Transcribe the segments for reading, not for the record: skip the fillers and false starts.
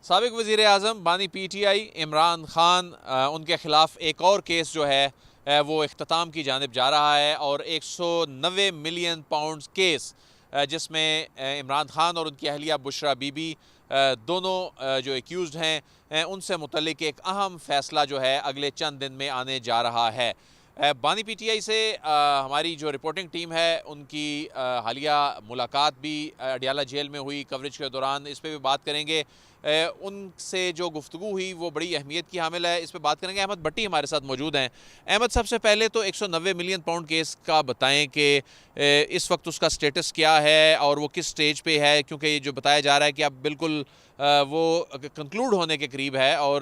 سابق وزیر اعظم بانی P T I Imran Khan ان کے خلاف ایک اور کیس جو ہے وہ اختتام کی جانب جا رہا ہے، اور 190 ملین پاؤنڈز کیس جس میں عمران خان اور ان کی اہلیہ بشرا بی بی دونوں جو ایکیوزڈ ہیں ان سے متعلق ایک اہم فیصلہ جو ہے اگلے چند دن میں آنے جا رہا ہے۔ بانی پی ٹی آئی سے ہماری جو رپورٹنگ ٹیم ہے ان کی حالیہ ملاقات بھی اڈیالہ جیل میں ہوئی، کوریج کے دوران اس پہ بھی بات کریں گے۔ ان سے جو گفتگو ہوئی وہ بڑی اہمیت کی حامل ہے، اس پہ بات کریں گے۔ احمد بھٹی ہمارے ساتھ موجود ہیں۔ احمد، سب سے پہلے تو 190 ملین پاؤنڈ کیس کا بتائیں کہ اس وقت اس کا سٹیٹس کیا ہے اور وہ کس سٹیج پہ ہے، کیونکہ یہ جو بتایا جا رہا ہے کہ اب بالکل وہ کنکلوڈ ہونے کے قریب ہے اور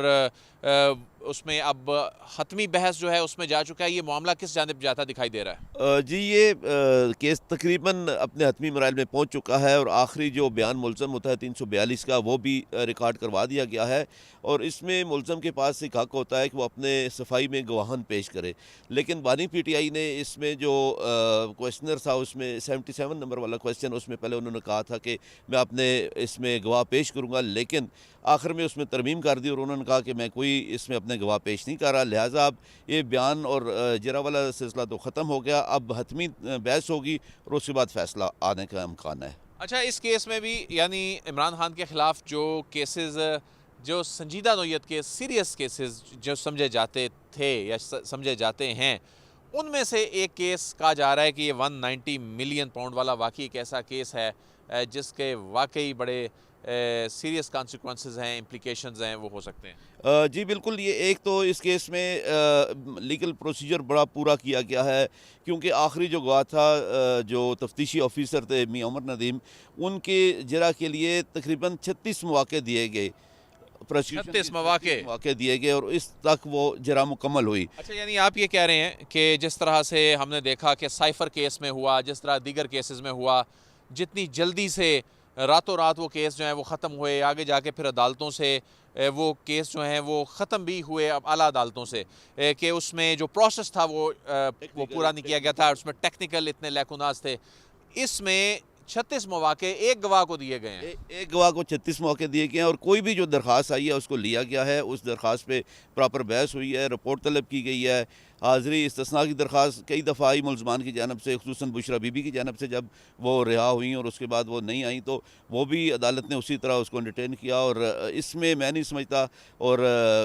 اس میں اب حتمی بحث جو ہے اس میں جا چکا ہے۔ یہ معاملہ کس جانب جاتا دکھائی دے رہا ہے؟ جی، یہ کیس تقریباً اپنے حتمی مراحل میں پہنچ چکا ہے، اور آخری جو بیان ملزم ہوتا ہے 342 کا وہ بھی ریکارڈ کروا دیا گیا ہے، اور اس میں ملزم کے پاس ایک حق ہوتا ہے کہ وہ اپنے صفائی میں گواہان پیش کرے۔ لیکن بانی پی ٹی آئی نے اس میں جو کویشچنر تھا، اس میں 77 نمبر والا کویشچن، اس میں پہلے انہوں نے کہا تھا کہ میں اپنے اس میں گواہ پیش کروں گا، لیکن آخر میں اس میں ترمیم کر دی اور انہوں نے کہا کہ میں کوئی اس میں اپنے گواہ پیش نہیں کر رہا، لہٰذا اب یہ بیان اور جرا والا سلسلہ تو ختم ہو گیا، اب حتمی بحث ہوگی اور اس کے بعد فیصلہ آنے کا امکان ہے۔ اچھا، اس کیس میں بھی یعنی عمران خان کے خلاف جو کیسز، جو سنجیدہ نوعیت کے سیریس کیسز جو سمجھے جاتے تھے یا سمجھے جاتے ہیں، ان میں سے ایک کیس کہا جا رہا ہے کہ یہ 190 ملین پاؤنڈ والا واقعی ایک ایسا کیس ہے جس کے واقعی بڑے سیریس کانسیکوینسز ہیں، امپلیکیشنز ہیں، وہ ہو سکتے ہیں۔ جی بالکل، یہ ایک تو اس کیس میں لیگل پروسیجر بڑا پورا کیا گیا ہے، کیونکہ آخری جو گواہ تھا جو تفتیشی آفیسر تھے میاں عمر ندیم، ان کے جرا کے لیے تقریباً 36 مواقع دیے گئے، 36 مواقع دیے گئے، اور اس تک وہ جرا مکمل ہوئی۔ اچھا، یعنی آپ یہ کہہ رہے ہیں کہ جس طرح سے ہم نے دیکھا کہ سائفر کیس میں ہوا، جس طرح دیگر کیسز میں ہوا، جتنی جلدی سے راتوں رات وہ کیس جو ہیں وہ ختم ہوئے، آگے جا کے پھر عدالتوں سے وہ کیس جو ہیں وہ ختم بھی ہوئے اب اعلیٰ عدالتوں سے، کہ اس میں جو پروسیس تھا وہ پورا نہیں کیا گیا تھا، اس میں ٹیکنیکل اتنے لیکوناز تھے۔ اس میں 36 مواقع ایک گواہ کو دیے گئے ہیں۔ ایک گواہ کو 36 موقع دیے گئے ہیں، اور کوئی بھی جو درخواست آئی ہے اس کو لیا گیا ہے، اس درخواست پہ پراپر بحث ہوئی ہے، رپورٹ طلب کی گئی ہے، حاضری استثناء کی درخواست کئی دفعہ آئی ملزمان کی جانب سے، خصوصاً بشرا بی بی کی جانب سے، جب وہ رہا ہوئیں اور اس کے بعد وہ نہیں آئیں تو وہ بھی عدالت نے اسی طرح اس کو انٹرٹین کیا، اور اس میں میں نہیں سمجھتا، اور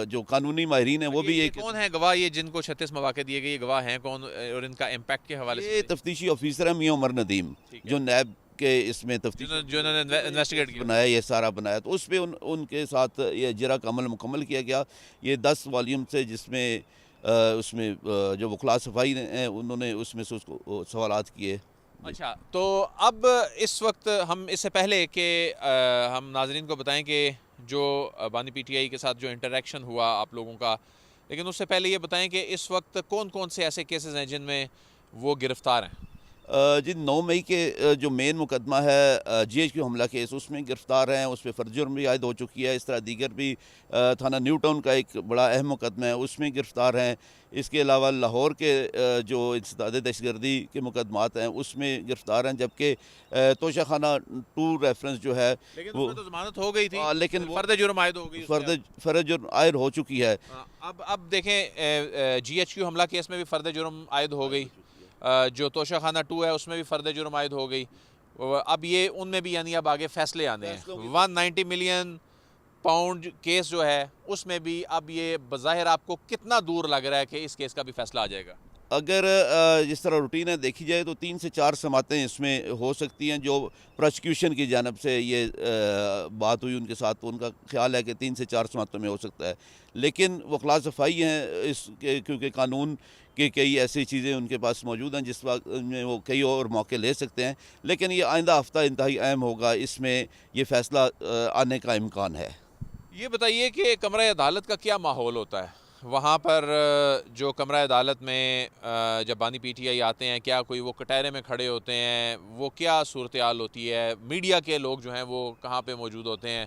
جو قانونی ماہرین ہیں وہ بھی یہ کون ہیں گواہ، یہ جن کو 36 مواقع دیے گئے، یہ گواہ ہیں کون اور ان کا امپیکٹ کے حوالے سے؟ یہ تفتیشی آفیسر ہے میاں عمر ندیم، جو نیب کہ اس میں تفتیش جو انہوں نے انویسٹیگیٹ کیا، بنایا، یہ سارا بنایا، تو اس پہ ان کے ساتھ یہ جرا کا عمل مکمل کیا گیا۔ یہ 10 والیوم سے، جس میں اس میں جو وکلاء صفائی ہیں انہوں نے اس میں سے اس کو سوالات کیے۔ اچھا، تو اب اس وقت ہم اس سے پہلے کہ ہم ناظرین کو بتائیں کہ جو بانی پی ٹی آئی کے ساتھ جو انٹریکشن ہوا آپ لوگوں کا، لیکن اس سے پہلے یہ بتائیں کہ اس وقت کون کون سے ایسے کیسز ہیں جن میں وہ گرفتار ہیں؟ جی، 9 مئی کے جو مین مقدمہ ہے جی ایچ کیو حملہ کیس، اس میں گرفتار ہیں، اس پہ فرض جرم بھی عائد ہو چکی ہے۔ اس طرح دیگر بھی تھانہ نیو ٹاؤن کا ایک بڑا اہم مقدمہ ہے، اس میں گرفتار ہیں۔ اس کے علاوہ لاہور کے جو انسداد دہشت گردی کے مقدمات ہیں اس میں گرفتار ہیں، جبکہ توشہ خانہ 2 ریفرنس جو ہے لیکن اس میں تو ضمانت ہو گئی تھی، لیکن فرد جرم عائد ہو گئی، فرض جرم عائد ہو چکی ہے۔ اب دیکھیں جی ایچ کیو حملہ کیس میں بھی فرد جرم عائد ہو گئی، جو توشہ خانہ 2 ہے اس میں بھی فرد جرم عائد ہو گئی۔ اب یہ ان میں بھی یعنی اب آگے فیصلے آنے ہیں۔ 190 ملین پاؤنڈ کیس جو ہے اس میں بھی اب یہ بظاہر آپ کو کتنا دور لگ رہا ہے کہ اس کیس کا بھی فیصلہ آ جائے گا؟ اگر جس طرح روٹین ہے دیکھی جائے تو 3 سے 4 سماعتیں اس میں ہو سکتی ہیں، جو پروسیکیوشن کی جانب سے یہ بات ہوئی ان کے ساتھ، تو ان کا خیال ہے کہ 3 سے 4 سماعتوں میں ہو سکتا ہے، لیکن وکلاء صفائی ہیں اس کے، کیونکہ قانون کے کئی ایسی چیزیں ان کے پاس موجود ہیں جس وقت میں وہ کئی اور موقع لے سکتے ہیں، لیکن یہ آئندہ ہفتہ انتہائی اہم ہوگا، اس میں یہ فیصلہ آنے کا امکان ہے۔ یہ بتائیے کہ کمرہ عدالت کا کیا ماحول ہوتا ہے وہاں پر؟ جو کمرہ عدالت میں جب بانی پی ٹی آئی آتے ہیں، کیا کوئی وہ کٹہرے میں کھڑے ہوتے ہیں؟ وہ کیا صورتحال ہوتی ہے؟ میڈیا کے لوگ جو ہیں وہ کہاں پہ موجود ہوتے ہیں؟